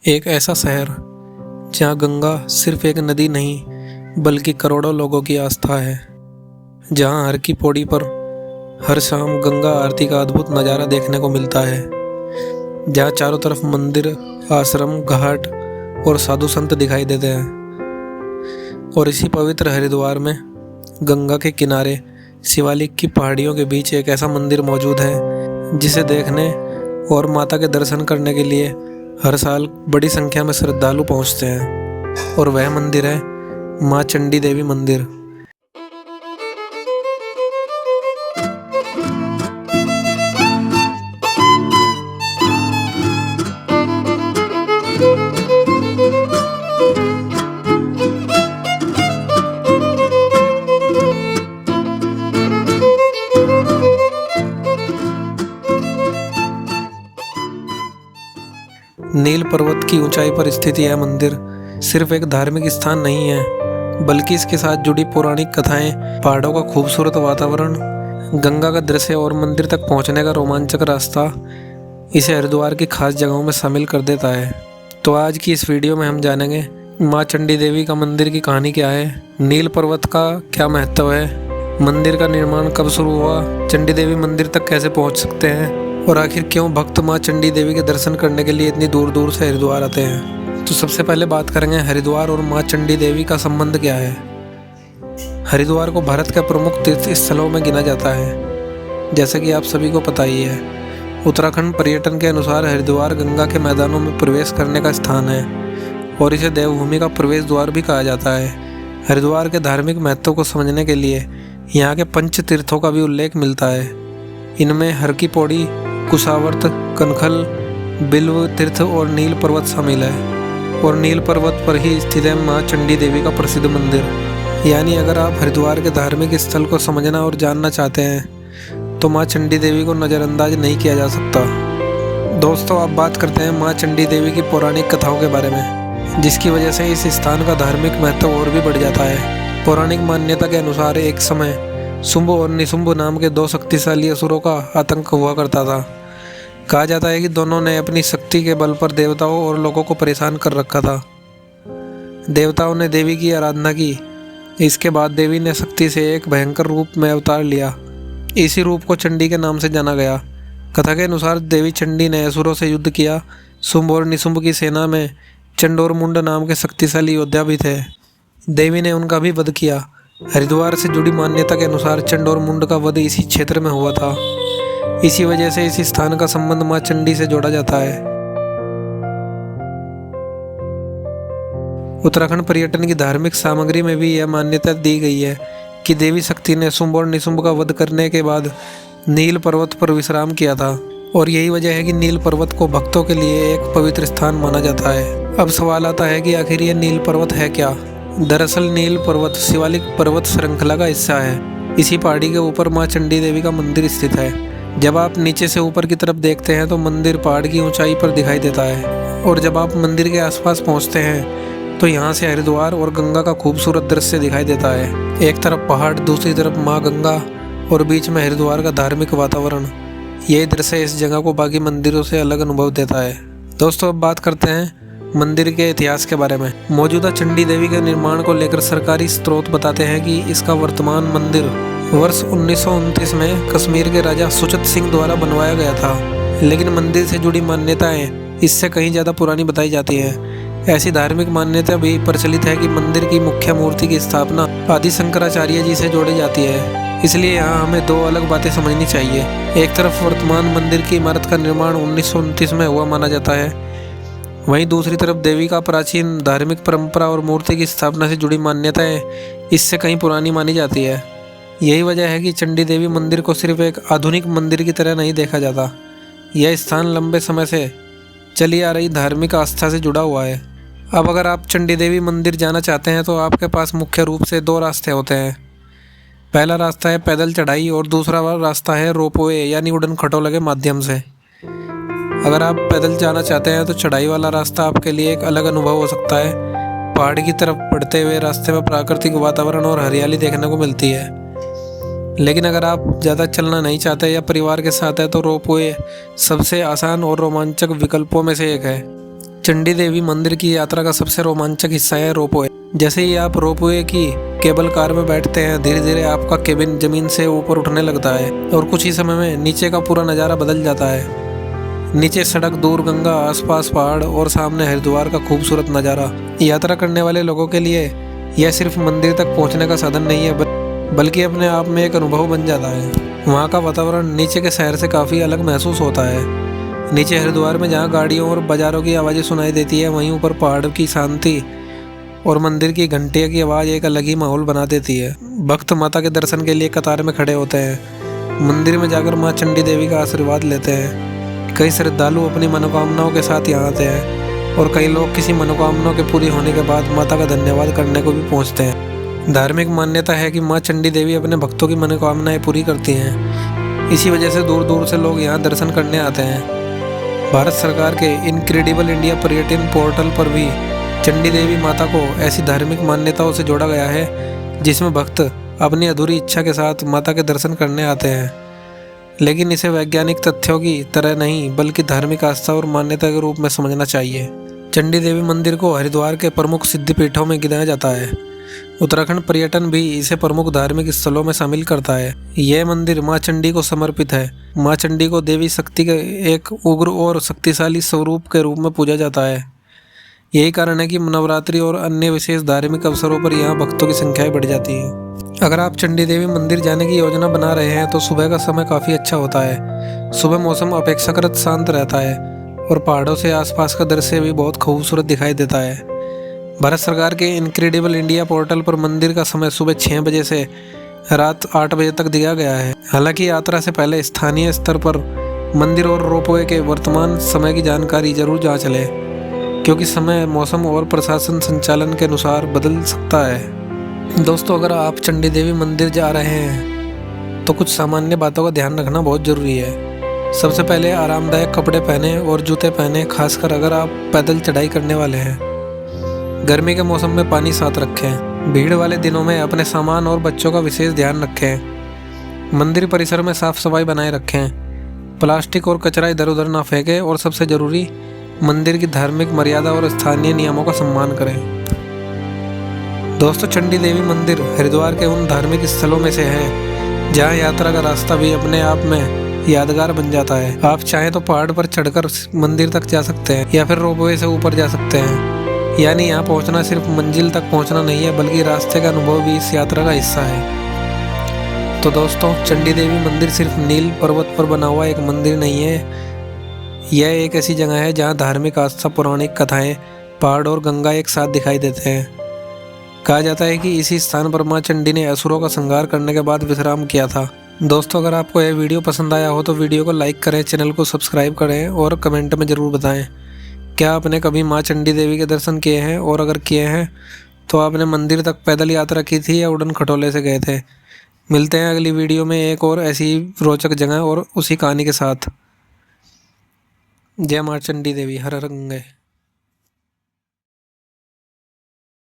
एक ऐसा शहर जहाँ गंगा सिर्फ एक नदी नहीं बल्कि करोड़ों लोगों की आस्था है। जहाँ हर की पौड़ी पर हर शाम गंगा आरती का अद्भुत नज़ारा देखने को मिलता है। जहाँ चारों तरफ मंदिर, आश्रम, घाट और साधु संत दिखाई देते हैं। और इसी पवित्र हरिद्वार में गंगा के किनारे शिवालिक की पहाड़ियों के बीच एक ऐसा मंदिर मौजूद है जिसे देखने और माता के दर्शन करने के लिए हर साल बड़ी संख्या में श्रद्धालु पहुंचते हैं। और वह मंदिर है माँ चंडी देवी मंदिर। नील पर्वत की ऊंचाई पर स्थित यह मंदिर सिर्फ एक धार्मिक स्थान नहीं है, बल्कि इसके साथ जुड़ी पौराणिक कथाएं, पहाड़ों का खूबसूरत वातावरण, गंगा का दृश्य और मंदिर तक पहुंचने का रोमांचक रास्ता इसे हरिद्वार की खास जगहों में शामिल कर देता है। तो आज की इस वीडियो में हम जानेंगे माँ चंडी देवी का मंदिर की कहानी क्या है, नील पर्वत का क्या महत्व है, मंदिर का निर्माण कब शुरू हुआ, चंडी देवी मंदिर तक कैसे पहुँच सकते हैं और आखिर क्यों भक्त माँ चंडी देवी के दर्शन करने के लिए इतनी दूर दूर से हरिद्वार आते हैं। तो सबसे पहले बात करेंगे हरिद्वार और माँ चंडी देवी का संबंध क्या है। हरिद्वार को भारत के प्रमुख तीर्थ स्थलों में गिना जाता है, जैसे कि आप सभी को पता ही है। उत्तराखंड पर्यटन के अनुसार हरिद्वार गंगा के मैदानों में प्रवेश करने का स्थान है और इसे देवभूमि का प्रवेश द्वार भी कहा जाता है। हरिद्वार के धार्मिक महत्व को समझने के लिए यहाँ के पंच तीर्थों का भी उल्लेख मिलता है। इनमें हर की पौड़ी, कुशावर्त, कनखल, बिल्व तीर्थ और नील पर्वत शामिल है। और नील पर्वत पर ही स्थित है माँ चंडी देवी का प्रसिद्ध मंदिर। यानी अगर आप हरिद्वार के धार्मिक स्थल को समझना और जानना चाहते हैं तो माँ चंडी देवी को नज़रअंदाज नहीं किया जा सकता। दोस्तों, अब बात करते हैं माँ चंडी देवी की पौराणिक कथाओं के बारे में, जिसकी वजह से इस स्थान का धार्मिक महत्व और भी बढ़ जाता है। पौराणिक मान्यता के अनुसार एक समय शुंभ और निशुंभ नाम के दो शक्तिशाली असुरों का आतंक हुआ करता था। कहा जाता है कि दोनों ने अपनी शक्ति के बल पर देवताओं और लोगों को परेशान कर रखा था। देवताओं ने देवी की आराधना की। इसके बाद देवी ने शक्ति से एक भयंकर रूप में अवतार लिया। इसी रूप को चंडी के नाम से जाना गया। कथा के अनुसार देवी चंडी ने असुरों से युद्ध किया। शुंभ और निशुंभ की सेना में चंड और मुंड नाम के शक्तिशाली योद्धा भी थे। देवी ने उनका भी वध किया। हरिद्वार से जुड़ी मान्यता के अनुसार चंड और मुंड का वध इसी क्षेत्र में हुआ था। इसी वजह से इस स्थान का संबंध माँ चंडी से जोड़ा जाता है। उत्तराखंड पर्यटन की धार्मिक सामग्री में भी यह मान्यता दी गई है कि देवी शक्ति ने शुंभ और निशुंभ का वध करने के बाद नील पर्वत पर विश्राम किया था। और यही वजह है कि नील पर्वत को भक्तों के लिए एक पवित्र स्थान माना जाता है। अब सवाल आता है कि आखिर यह नील पर्वत है क्या। दरअसल नील पर्वत शिवालिक पर्वत श्रृंखला का हिस्सा है। इसी पहाड़ी के ऊपर माँ चंडी देवी का मंदिर स्थित है। जब आप नीचे से ऊपर की तरफ देखते हैं तो मंदिर पहाड़ की ऊंचाई पर दिखाई देता है। और जब आप मंदिर के आसपास पहुंचते हैं तो यहाँ से हरिद्वार और गंगा का खूबसूरत दृश्य दिखाई देता है। एक तरफ पहाड़, दूसरी तरफ माँ गंगा और बीच में हरिद्वार का धार्मिक वातावरण। यही दृश्य इस जगह को बाकी मंदिरों से अलग अनुभव देता है। दोस्तों, अब बात करते हैं मंदिर के इतिहास के बारे में। मौजूदा चंडी देवी के निर्माण को लेकर सरकारी स्रोत बताते हैं कि इसका वर्तमान मंदिर वर्ष 1929 में कश्मीर के राजा सुचत सिंह द्वारा बनवाया गया था। लेकिन मंदिर से जुड़ी मान्यताएं इससे कहीं ज़्यादा पुरानी बताई जाती हैं। ऐसी धार्मिक मान्यता भी प्रचलित है कि मंदिर की मुख्य मूर्ति की स्थापना आदि शंकराचार्य जी से जोड़ी जाती है। इसलिए यहाँ हमें दो अलग बातें समझनी चाहिए। एक तरफ वर्तमान मंदिर की इमारत का निर्माण 1929 में हुआ माना जाता है, वहीं दूसरी तरफ देवी का प्राचीन धार्मिक परंपरा और मूर्ति की स्थापना से जुड़ी मान्यताएं इससे कहीं पुरानी मानी जाती है। यही वजह है कि चंडी देवी मंदिर को सिर्फ एक आधुनिक मंदिर की तरह नहीं देखा जाता। यह स्थान लंबे समय से चली आ रही धार्मिक आस्था से जुड़ा हुआ है। अब अगर आप चंडी देवी मंदिर जाना चाहते हैं तो आपके पास मुख्य रूप से दो रास्ते होते हैं। पहला रास्ता है पैदल चढ़ाई और दूसरा रास्ता है रोपवे यानी उड़न खटोले के माध्यम से। अगर आप पैदल जाना चाहते हैं तो चढ़ाई वाला रास्ता आपके लिए एक अलग अनुभव हो सकता है। पहाड़ की तरफ बढ़ते हुए रास्ते में प्राकृतिक वातावरण और हरियाली देखने को मिलती है। लेकिन अगर आप ज़्यादा चलना नहीं चाहते या परिवार के साथ है तो रोपवे सबसे आसान और रोमांचक विकल्पों में से एक है। चंडी देवी मंदिर की यात्रा का सबसे रोमांचक हिस्सा है रोपवे। जैसे ही आप रोपवे की केबल कार में बैठते हैं, धीरे धीरे आपका केबिन जमीन से ऊपर उठने लगता है और कुछ ही समय में नीचे का पूरा नज़ारा बदल जाता है। नीचे सड़क, दूर गंगा, आसपास पहाड़ और सामने हरिद्वार का खूबसूरत नज़ारा। यात्रा करने वाले लोगों के लिए यह सिर्फ मंदिर तक पहुंचने का साधन नहीं है, बल्कि अपने आप में एक अनुभव बन जाता है। वहाँ का वातावरण नीचे के शहर से काफ़ी अलग महसूस होता है। नीचे हरिद्वार में जहाँ गाड़ियों और बाज़ारों की आवाज़ें सुनाई देती है, वहीं ऊपर पहाड़ की शांति और मंदिर की घंटियों की आवाज़ एक अलग ही माहौल बना देती है। भक्त माता के दर्शन के लिए कतार में खड़े होते हैं, मंदिर में जाकर माँ चंडी देवी का आशीर्वाद लेते हैं। कई श्रद्धालु अपनी मनोकामनाओं के साथ यहाँ आते हैं और कई लोग किसी मनोकामनाओं के पूरी होने के बाद माता का धन्यवाद करने को भी पहुँचते हैं। धार्मिक मान्यता है कि माँ चंडी देवी अपने भक्तों की मनोकामनाएं पूरी करती हैं। इसी वजह से दूर दूर से लोग यहाँ दर्शन करने आते हैं। भारत सरकार के इनक्रेडिबल इंडिया पर्यटन पोर्टल पर भी चंडी देवी माता को ऐसी धार्मिक मान्यताओं से जोड़ा गया है जिसमें भक्त अपनी अधूरी इच्छा के साथ माता के दर्शन करने आते हैं। लेकिन इसे वैज्ञानिक तथ्यों की तरह नहीं, बल्कि धार्मिक आस्था और मान्यता के रूप में समझना चाहिए। चंडी देवी मंदिर को हरिद्वार के प्रमुख सिद्धपीठों में गिनाया जाता है। उत्तराखंड पर्यटन भी इसे प्रमुख धार्मिक स्थलों में शामिल करता है। यह मंदिर माँ चंडी को समर्पित है। माँ चंडी को देवी शक्ति के एक उग्र और शक्तिशाली स्वरूप के रूप में पूजा जाता है। यही कारण है कि नवरात्रि और अन्य विशेष धार्मिक अवसरों पर यहाँ भक्तों की संख्याएं बढ़ जाती हैं। अगर आप चंडी देवी मंदिर जाने की योजना बना रहे हैं तो सुबह का समय काफ़ी अच्छा होता है। सुबह मौसम अपेक्षाकृत शांत रहता है और पहाड़ों से आसपास का दृश्य भी बहुत खूबसूरत दिखाई देता है। भारत सरकार के इनक्रेडिबल इंडिया पोर्टल पर मंदिर का समय सुबह 6 बजे से रात 8 बजे तक दिया गया है। हालांकि यात्रा से पहले स्थानीय स्तर पर मंदिर और रोपवे के वर्तमान समय की जानकारी जरूर जांच लें, क्योंकि समय, मौसम और प्रशासन संचालन के अनुसार बदल सकता है। दोस्तों, अगर आप चंडी देवी मंदिर जा रहे हैं तो कुछ सामान्य बातों का ध्यान रखना बहुत ज़रूरी है। सबसे पहले आरामदायक कपड़े पहने और जूते पहने, खासकर अगर आप पैदल चढ़ाई करने वाले हैं। गर्मी के मौसम में पानी साथ रखें। भीड़ वाले दिनों में अपने सामान और बच्चों का विशेष ध्यान रखें। मंदिर परिसर में साफ सफाई बनाए रखें। प्लास्टिक और कचरा इधर उधर ना फेंकें और सबसे ज़रूरी, मंदिर की धार्मिक मर्यादा और स्थानीय नियमों का सम्मान करें। दोस्तों, चंडी देवी मंदिर हरिद्वार के उन धार्मिक स्थलों में से है जहां यात्रा का रास्ता भी अपने आप में यादगार बन जाता है। आप चाहें तो पहाड़ पर चढ़कर मंदिर तक जा सकते हैं या फिर रोपवे से ऊपर जा सकते हैं। यानी यहाँ पहुँचना सिर्फ मंजिल तक पहुँचना नहीं है, बल्कि रास्ते का अनुभव भी इस यात्रा का हिस्सा है। तो दोस्तों, चंडी देवी मंदिर सिर्फ नील पर्वत पर बना हुआ एक मंदिर नहीं है। यह एक ऐसी जगह है जहाँ धार्मिक आस्था, पौराणिक कथाएं, पहाड़ और गंगा एक साथ दिखाई देते हैं। कहा जाता है कि इसी स्थान पर माँ चंडी ने असुरों का संहार करने के बाद विश्राम किया था। दोस्तों, अगर आपको यह वीडियो पसंद आया हो तो वीडियो को लाइक करें, चैनल को सब्सक्राइब करें और कमेंट में ज़रूर बताएं क्या आपने कभी माँ चंडी देवी के दर्शन किए हैं, और अगर किए हैं तो आपने मंदिर तक पैदल यात्रा की थी या उड़न खटोले से गए थे। मिलते हैं अगली वीडियो में एक और ऐसी रोचक जगह और उसी कहानी के साथ। जय माँ चंडी देवी, हर हर गंगे।